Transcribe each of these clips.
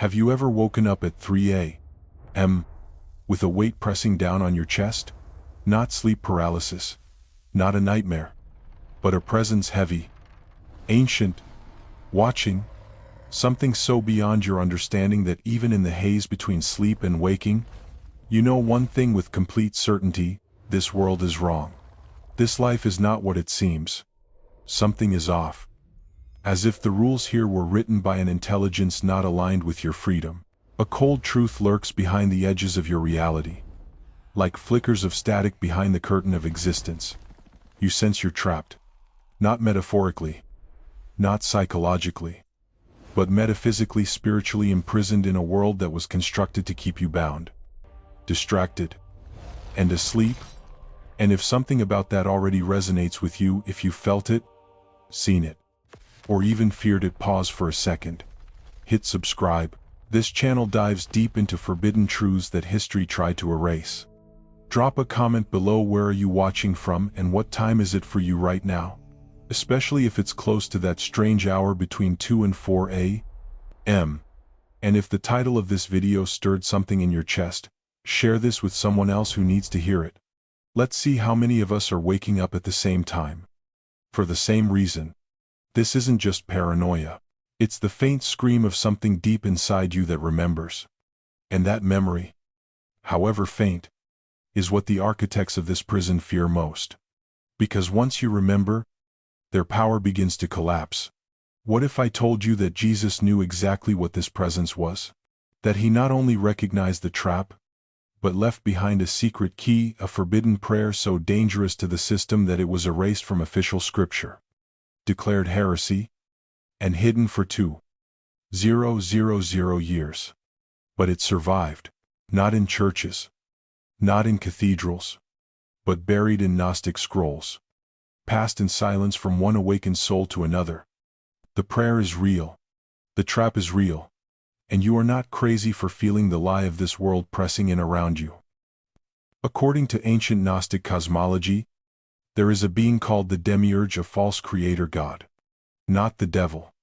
Have you ever woken up at 3 a.m. with a weight pressing down on your chest? Not sleep paralysis, not a nightmare, but a presence heavy, ancient, watching, something so beyond your understanding that even in the haze between sleep and waking, you know one thing with complete certainty: this world is wrong. This life is not what it seems. Something is off. As if the rules here were written by an intelligence not aligned with your freedom. A cold truth lurks behind the edges of your reality. Like flickers of static behind the curtain of existence. You sense you're trapped. Not metaphorically. Not psychologically. But metaphysically, spiritually imprisoned in a world that was constructed to keep you bound. Distracted. And asleep. And if something about that already resonates with you, if you felt it, seen it, or even feared it, pause for a second. Hit subscribe. This channel dives deep into forbidden truths that history tried to erase. Drop a comment below. Where are you watching from, and what time is it for you right now? Especially if it's close to that strange hour between 2 and 4 a.m. And if the title of this video stirred something in your chest, share this with someone else who needs to hear it. Let's see how many of us are waking up at the same time. For the same reason. This isn't just paranoia. It's the faint scream of something deep inside you that remembers. And that memory, however faint, is what the architects of this prison fear most. Because once you remember, their power begins to collapse. What if I told you that Jesus knew exactly what this presence was? That he not only recognized the trap, but left behind a secret key, a forbidden prayer so dangerous to the system that it was erased from official scripture, declared heresy, and hidden for 2,000 years. But it survived, not in churches, not in cathedrals, but buried in Gnostic scrolls, passed in silence from one awakened soul to another. The prayer is real, the trap is real, and you are not crazy for feeling the lie of this world pressing in around you. According to ancient Gnostic cosmology, there is a being called the Demiurge, a false creator god. Not the devil.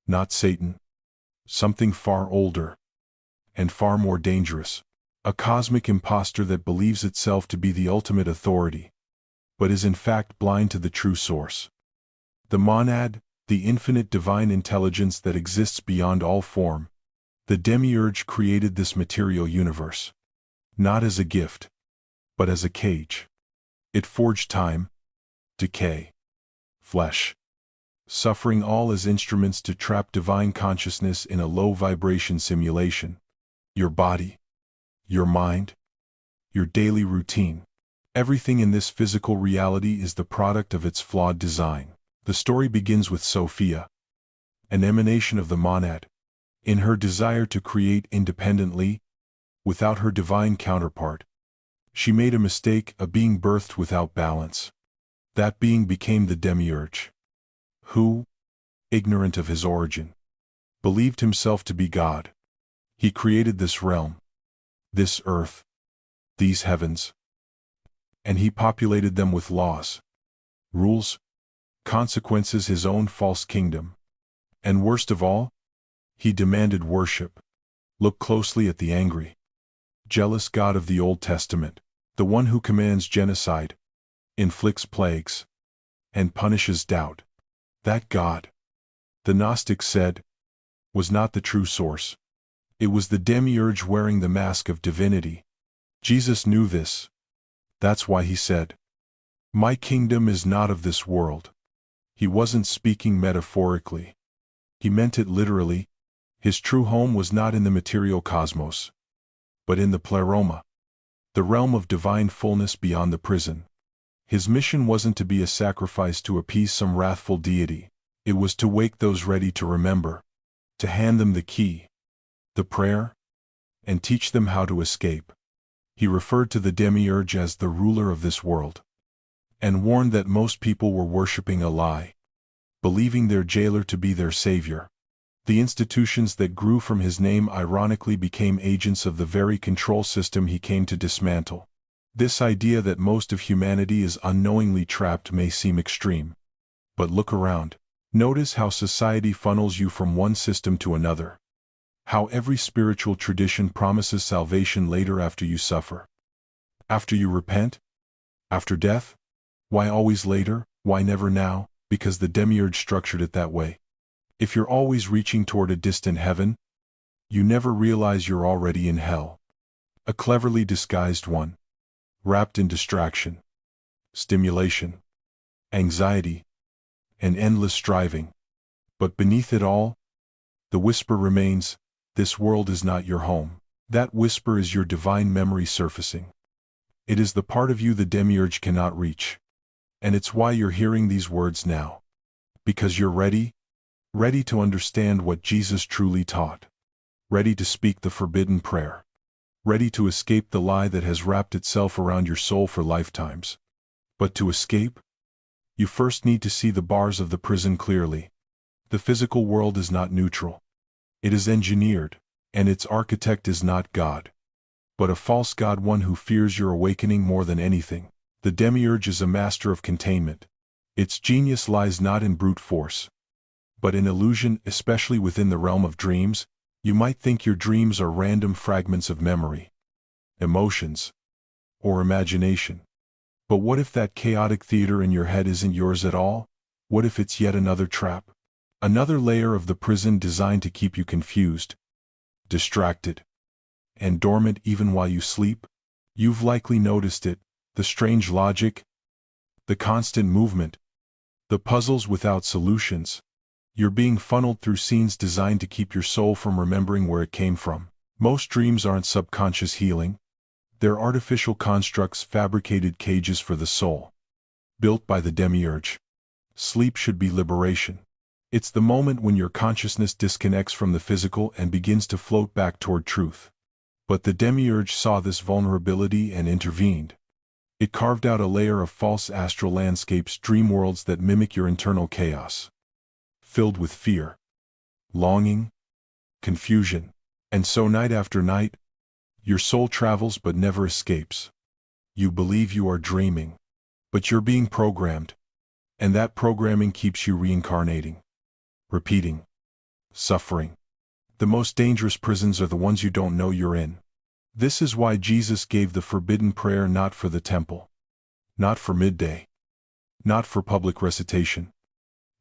Not Satan. Something far older. And far more dangerous. A cosmic impostor that believes itself to be the ultimate authority, but is in fact blind to the true source. The monad, the infinite divine intelligence that exists beyond all form. The Demiurge created this material universe. Not as a gift, but as a cage. It forged time, decay, flesh, suffering, all as instruments to trap divine consciousness in a low-vibration simulation. Your body, your mind, your daily routine. Everything in this physical reality is the product of its flawed design. The story begins with Sophia, an emanation of the monad. In her desire to create independently, without her divine counterpart, she made a mistake, a being birthed without balance. That being became the Demiurge, who, ignorant of his origin, believed himself to be God. He created this realm, this earth, these heavens, and he populated them with laws, rules, consequences, his own false kingdom. And worst of all, he demanded worship. Look closely at the angry, jealous God of the Old Testament, the one who commands genocide, inflicts plagues, and punishes doubt. That God, the Gnostics said, was not the true source. It was the Demiurge wearing the mask of divinity. Jesus knew this. That's why he said, "My kingdom is not of this world." He wasn't speaking metaphorically. He meant it literally. His true home was not in the material cosmos, but in the pleroma, the realm of divine fullness beyond the prison. His mission wasn't to be a sacrifice to appease some wrathful deity. It was to wake those ready to remember, to hand them the key, the prayer, and teach them how to escape. He referred to the Demiurge as the ruler of this world, and warned that most people were worshipping a lie, believing their jailer to be their savior. The institutions that grew from his name ironically became agents of the very control system he came to dismantle. This idea that most of humanity is unknowingly trapped may seem extreme. But look around. Notice how society funnels you from one system to another. How every spiritual tradition promises salvation later after you suffer. After you repent? After death? Why always later? Why never now? Because the Demiurge structured it that way. If you're always reaching toward a distant heaven, you never realize you're already in hell. A cleverly disguised one. Wrapped in distraction, stimulation, anxiety, and endless striving. But beneath it all, the whisper remains, this world is not your home. That whisper is your divine memory surfacing. It is the part of you the Demiurge cannot reach. And it's why you're hearing these words now. Because you're ready to understand what Jesus truly taught. Ready to speak the forbidden prayer. Ready to escape the lie that has wrapped itself around your soul for lifetimes. But to escape, you first need to see the bars of the prison clearly. The physical world is not neutral. It is engineered, and its architect is not God, but a false god, one who fears your awakening more than anything. The Demiurge is a master of containment. Its genius lies not in brute force, but in illusion, especially within the realm of dreams. You might think your dreams are random fragments of memory, emotions, or imagination. But what if that chaotic theater in your head isn't yours at all? What if it's yet another trap? Another layer of the prison designed to keep you confused, distracted, and dormant even while you sleep? You've likely noticed it, the strange logic, the constant movement, the puzzles without solutions. You're being funneled through scenes designed to keep your soul from remembering where it came from. Most dreams aren't subconscious healing. They're artificial constructs, fabricated cages for the soul, built by the Demiurge. Sleep should be liberation. It's the moment when your consciousness disconnects from the physical and begins to float back toward truth. But the Demiurge saw this vulnerability and intervened. It carved out a layer of false astral landscapes, dream worlds that mimic your internal chaos, filled with fear, longing, confusion. And so night after night, your soul travels but never escapes. You believe you are dreaming, but you're being programmed, and that programming keeps you reincarnating, repeating, suffering. The most dangerous prisons are the ones you don't know you're in. This is why Jesus gave the forbidden prayer, not for the temple, not for midday, not for public recitation,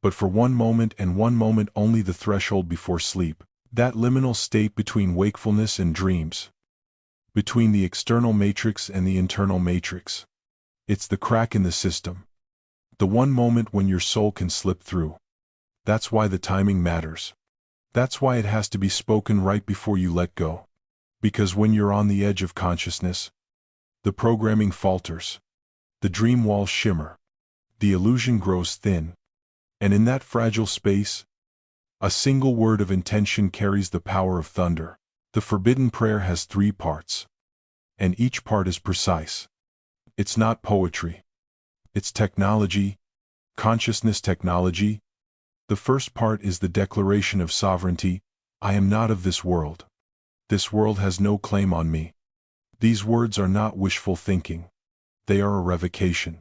but for one moment and one moment only, the threshold before sleep, that liminal state between wakefulness and dreams, between the external matrix and the internal matrix. It's the crack in the system, the one moment when your soul can slip through. That's why the timing matters. That's why it has to be spoken right before you let go. Because when you're on the edge of consciousness, the programming falters, the dream walls shimmer, the illusion grows thin. And in that fragile space, a single word of intention carries the power of thunder. The forbidden prayer has 3 parts, and each part is precise. It's not poetry. It's technology, consciousness technology. The first part is the declaration of sovereignty. I am not of this world. This world has no claim on me. These words are not wishful thinking. They are a revocation.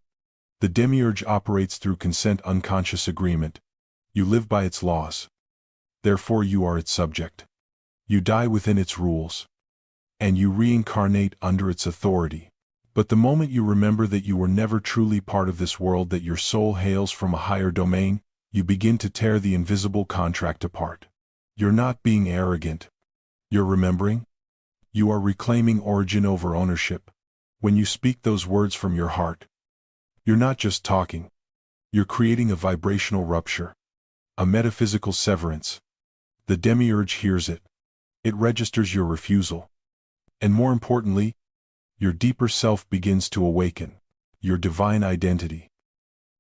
The Demiurge operates through consent, unconscious agreement. You live by its laws. Therefore you are its subject. You die within its rules. And you reincarnate under its authority. But the moment you remember that you were never truly part of this world, that your soul hails from a higher domain, you begin to tear the invisible contract apart. You're not being arrogant. You're remembering. You are reclaiming origin over ownership. When you speak those words from your heart, you're not just talking. You're creating a vibrational rupture, a metaphysical severance. The Demiurge hears it. It registers your refusal. And more importantly, your deeper self begins to awaken. Your divine identity,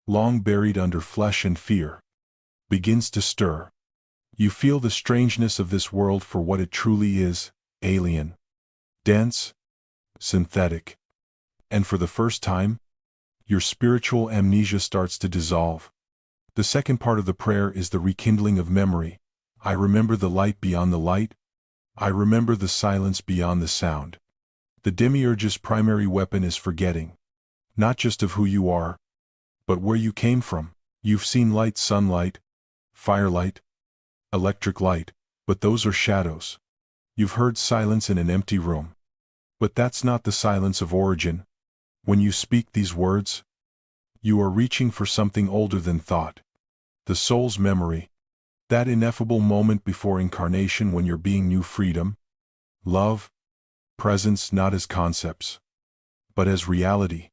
long buried under flesh and fear, begins to stir. You feel the strangeness of this world for what it truly is, alien, dense, synthetic. And for the first time, your spiritual amnesia starts to dissolve. The second part of the prayer is the rekindling of memory. I remember the light beyond the light. I remember the silence beyond the sound. The Demiurge's primary weapon is forgetting, not just of who you are, but where you came from. You've seen light, sunlight, firelight, electric light, but those are shadows. You've heard silence in an empty room. But that's not the silence of origin. When you speak these words, you are reaching for something older than thought. The soul's memory. That ineffable moment before incarnation when you're being new freedom, love, presence not as concepts, but as reality.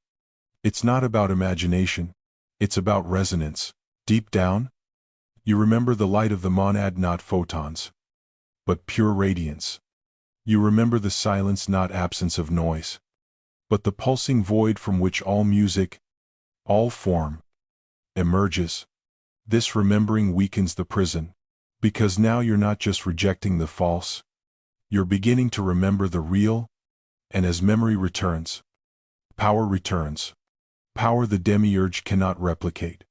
It's not about imagination, it's about resonance. Deep down, you remember the light of the monad, not photons, but pure radiance. You remember the silence, not absence of noise, but the pulsing void from which all music, all form, emerges. This remembering weakens the prison, because now you're not just rejecting the false, you're beginning to remember the real, and as memory returns, power returns. Power the Demiurge cannot replicate.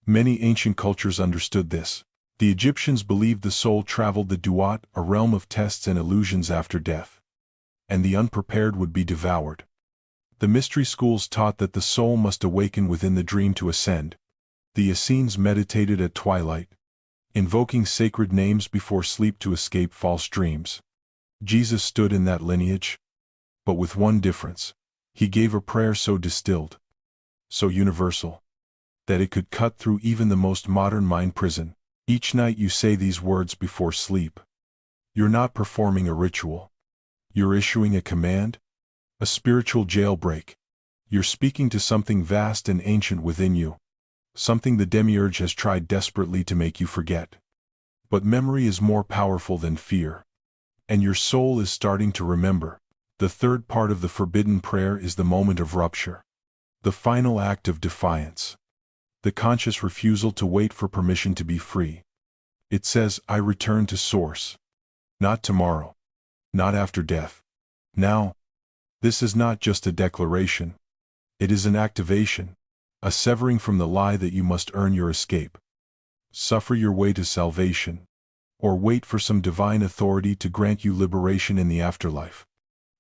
Many ancient cultures understood this. The Egyptians believed the soul traveled the duat, a realm of tests and illusions after death, and the unprepared would be devoured. The mystery schools taught that the soul must awaken within the dream to ascend. The Essenes meditated at twilight, invoking sacred names before sleep to escape false dreams. Jesus stood in that lineage, but with one difference. He gave a prayer so distilled, so universal, that it could cut through even the most modern mind prison. Each night you say these words before sleep. You're not performing a ritual. You're issuing a command, a spiritual jailbreak. You're speaking to something vast and ancient within you, something the Demiurge has tried desperately to make you forget. But memory is more powerful than fear, and your soul is starting to remember. The third part of the forbidden prayer is the moment of rupture, the final act of defiance, the conscious refusal to wait for permission to be free. It says, I return to source. Not tomorrow, not after death. Now. This is not just a declaration. It is an activation, a severing from the lie that you must earn your escape, suffer your way to salvation, or wait for some divine authority to grant you liberation in the afterlife.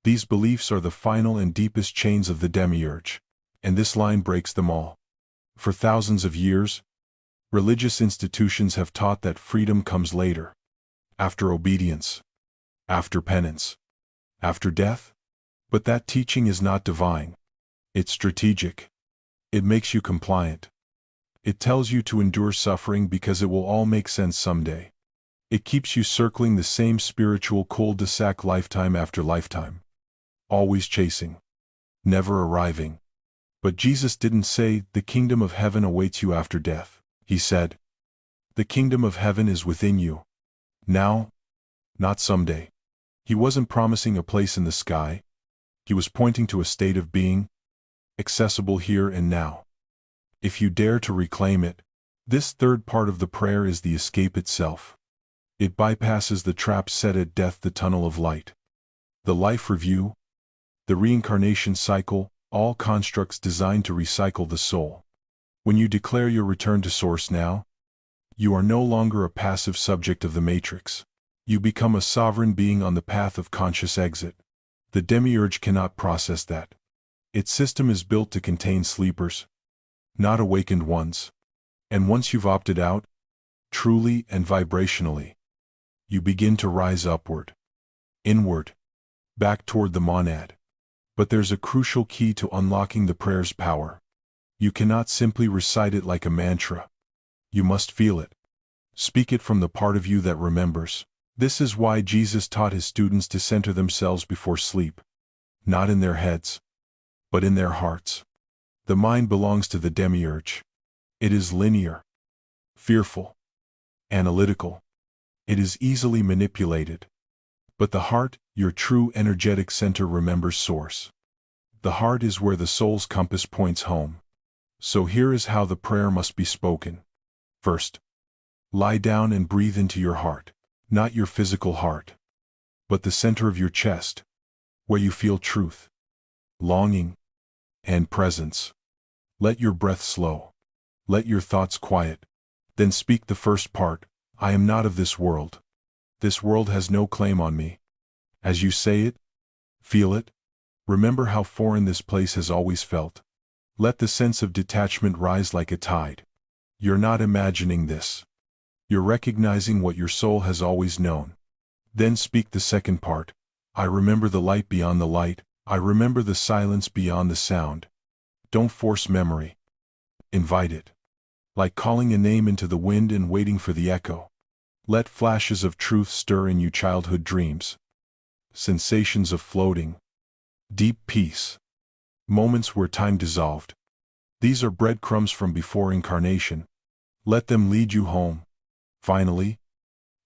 These beliefs are the final and deepest chains of the Demiurge, and this line breaks them all. For thousands of years, religious institutions have taught that freedom comes later, after obedience, after penance, after death. But that teaching is not divine. It's strategic. It makes you compliant. It tells you to endure suffering because it will all make sense someday. It keeps you circling the same spiritual cul-de-sac lifetime after lifetime. Always chasing. Never arriving. But Jesus didn't say, the kingdom of heaven awaits you after death. He said, the kingdom of heaven is within you. Now, not someday. He wasn't promising a place in the sky. He was pointing to a state of being, accessible here and now. If you dare to reclaim it, this third part of the prayer is the escape itself. It bypasses the traps set at death, the tunnel of light, the life review, the reincarnation cycle, all constructs designed to recycle the soul. When you declare your return to source now, you are no longer a passive subject of the matrix. You become a sovereign being on the path of conscious exit. The Demiurge cannot process that. Its system is built to contain sleepers, not awakened ones. And once you've opted out, truly and vibrationally, you begin to rise upward, inward, back toward the monad. But there's a crucial key to unlocking the prayer's power. You cannot simply recite it like a mantra. You must feel it. Speak it from the part of you that remembers. This is why Jesus taught his students to center themselves before sleep, not in their heads, but in their hearts. The mind belongs to the Demiurge. It is linear, fearful, analytical. It is easily manipulated. But the heart, your true energetic center, remembers source. The heart is where the soul's compass points home. So here is how the prayer must be spoken. First, lie down and breathe into your heart. Not your physical heart, but the center of your chest, where you feel truth, longing, and presence. Let your breath slow. Let your thoughts quiet. Then speak the first part, I am not of this world. This world has no claim on me. As you say it, feel it. Remember how foreign this place has always felt. Let the sense of detachment rise like a tide. You're not imagining this. You're recognizing what your soul has always known. Then speak the second part. I remember the light beyond the light. I remember the silence beyond the sound. Don't force memory. Invite it. Like calling a name into the wind and waiting for the echo. Let flashes of truth stir in you childhood dreams. Sensations of floating. Deep peace. Moments where time dissolved. These are breadcrumbs from before incarnation. Let them lead you home. Finally,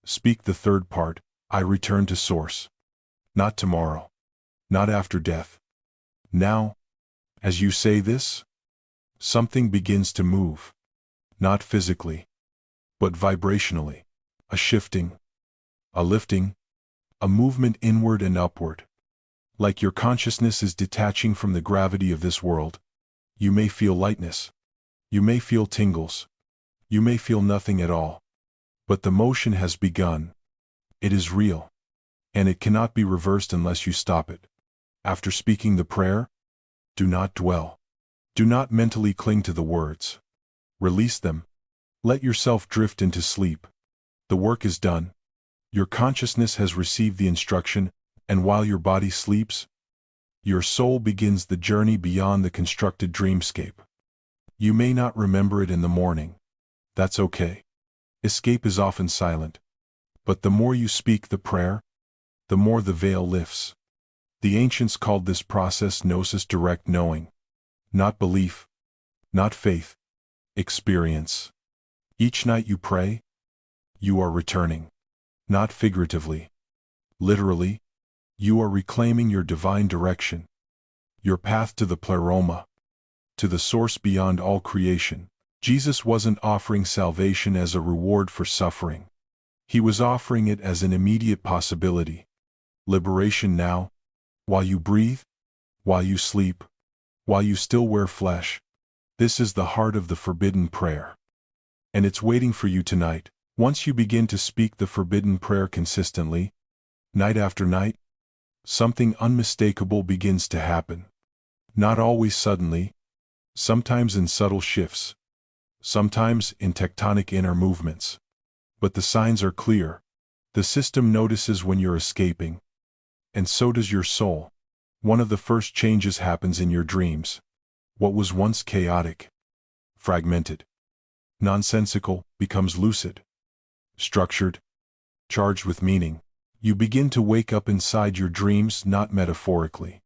speak the third part. I return to source. Not tomorrow. Not after death. Now, as you say this, something begins to move. Not physically, but vibrationally. A shifting, a lifting, a movement inward and upward. Like your consciousness is detaching from the gravity of this world. You may feel lightness. You may feel tingles. You may feel nothing at all. But the motion has begun. It is real. And it cannot be reversed unless you stop it. After speaking the prayer, do not dwell. Do not mentally cling to the words. Release them. Let yourself drift into sleep. The work is done. Your consciousness has received the instruction, and while your body sleeps, your soul begins the journey beyond the constructed dreamscape. You may not remember it in the morning. That's okay. Escape is often silent. But the more you speak the prayer, the more the veil lifts. The ancients called this process gnosis, direct knowing. Not belief. Not faith. Experience. Each night you pray, you are returning. Not figuratively. Literally, you are reclaiming your divine direction. Your path to the pleroma. To the source beyond all creation. Jesus wasn't offering salvation as a reward for suffering. He was offering it as an immediate possibility. Liberation now, while you breathe, while you sleep, while you still wear flesh. This is the heart of the forbidden prayer. And it's waiting for you tonight. Once you begin to speak the forbidden prayer consistently, night after night, something unmistakable begins to happen. Not always suddenly, sometimes in subtle shifts, sometimes in tectonic inner movements. But the signs are clear. The system notices when you're escaping. And so does your soul. One of the first changes happens in your dreams. What was once chaotic, fragmented, nonsensical, becomes lucid, structured, charged with meaning. You begin to wake up inside your dreams, not metaphorically,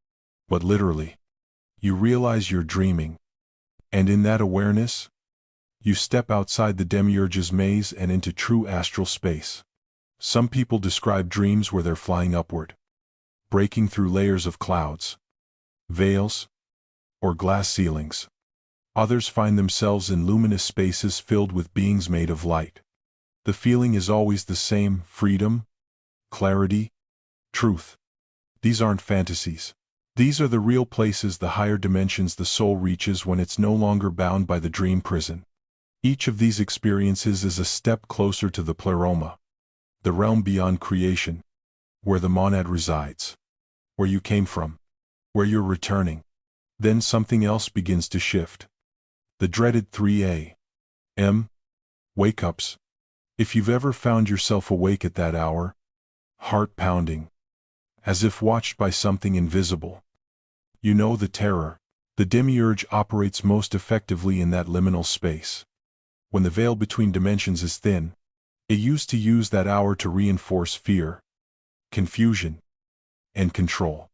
but literally. You realize you're dreaming. And in that awareness, you step outside the Demiurge's maze and into true astral space. Some people describe dreams where they're flying upward, breaking through layers of clouds, veils, or glass ceilings. Others find themselves in luminous spaces filled with beings made of light. The feeling is always the same: freedom, clarity, truth. These aren't fantasies. These are the real places, the higher dimensions the soul reaches when it's no longer bound by the dream prison. Each of these experiences is a step closer to the pleroma, the realm beyond creation, where the monad resides, where you came from, where you're returning. Then something else begins to shift. The dreaded 3 a.m. wake-ups. If you've ever found yourself awake at that hour, heart pounding, as if watched by something invisible, you know the terror. The Demiurge operates most effectively in that liminal space. When the veil between dimensions is thin, it used to use that hour to reinforce fear, confusion, and control.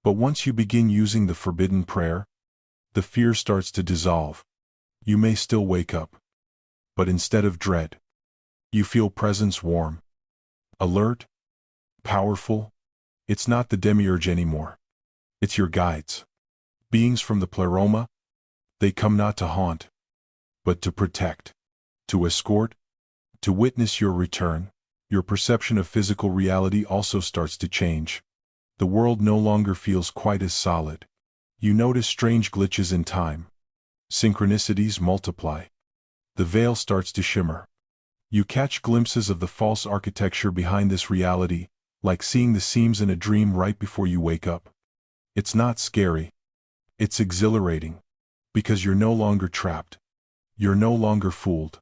But once you begin using the forbidden prayer, the fear starts to dissolve. You may still wake up, but instead of dread, you feel presence, warm, alert, powerful. It's not the Demiurge anymore. It's your guides. Beings from the pleroma. They come not to haunt, but to protect, to escort, to witness your return. Your perception of physical reality also starts to change. The world no longer feels quite as solid. You notice strange glitches in time. Synchronicities multiply. The veil starts to shimmer. You catch glimpses of the false architecture behind this reality, like seeing the seams in a dream right before you wake up. It's not scary. It's exhilarating. Because you're no longer trapped. You're no longer fooled.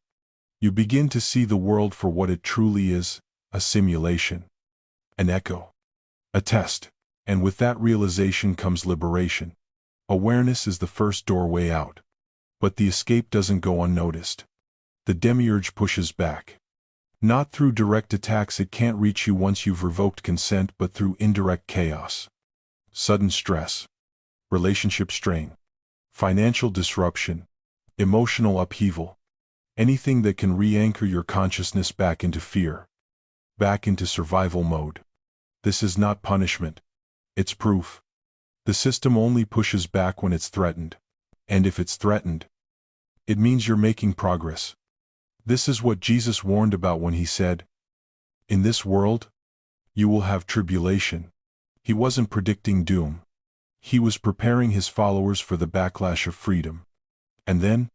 You begin to see the world for what it truly is, a simulation. an echo, a test. And with that realization comes liberation. Awareness is the first doorway out. But the escape doesn't go unnoticed. The Demiurge pushes back. Not through direct attacks, it can't reach you once you've revoked consent, but through indirect chaos. Sudden stress, relationship strain, financial disruption, emotional upheaval. Anything that can re-anchor your consciousness back into fear, back into survival mode. This is not punishment. It's proof. The system only pushes back when it's threatened. And if it's threatened, it means you're making progress. This is what Jesus warned about when he said, "In this world, you will have tribulation." He wasn't predicting doom. He was preparing his followers for the backlash of freedom. And then,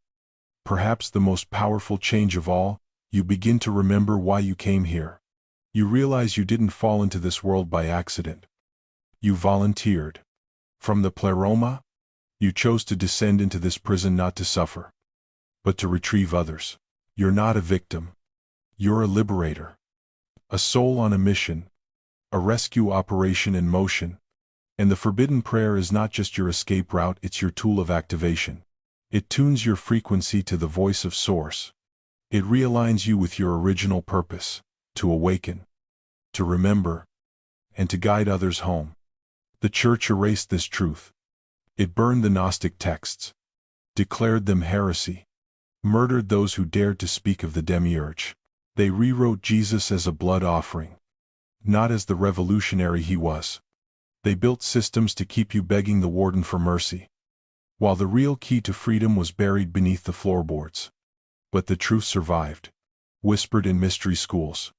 perhaps the most powerful change of all, you begin to remember why you came here. You realize you didn't fall into this world by accident. You volunteered. From the pleroma, you chose to descend into this prison not to suffer, but to retrieve others. You're not a victim. You're a liberator. A soul on a mission. A rescue operation in motion. And the forbidden prayer is not just your escape route, it's your tool of activation. It tunes your frequency to the voice of Source. It realigns you with your original purpose, to awaken, to remember, and to guide others home. The Church erased this truth. It burned the Gnostic texts, declared them heresy, murdered those who dared to speak of the Demiurge. They rewrote Jesus as a blood offering, not as the revolutionary he was. They built systems to keep you begging the warden for mercy, while the real key to freedom was buried beneath the floorboards. But the truth survived, whispered in mystery schools,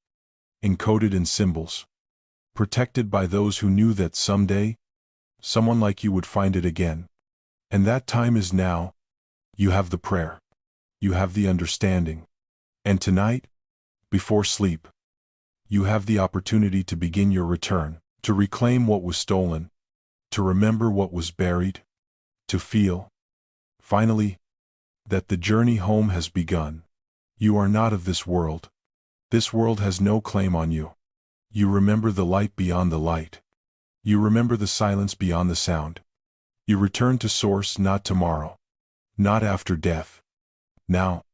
encoded in symbols, protected by those who knew that someday, someone like you would find it again. And that time is now. You have the prayer. You have the understanding. And tonight, before sleep, you have the opportunity to begin your return, to reclaim what was stolen, to remember what was buried, to feel, finally, that the journey home has begun. You are not of this world. This world has no claim on you. You remember the light beyond the light. You remember the silence beyond the sound. You return to Source not tomorrow, not after death. Now.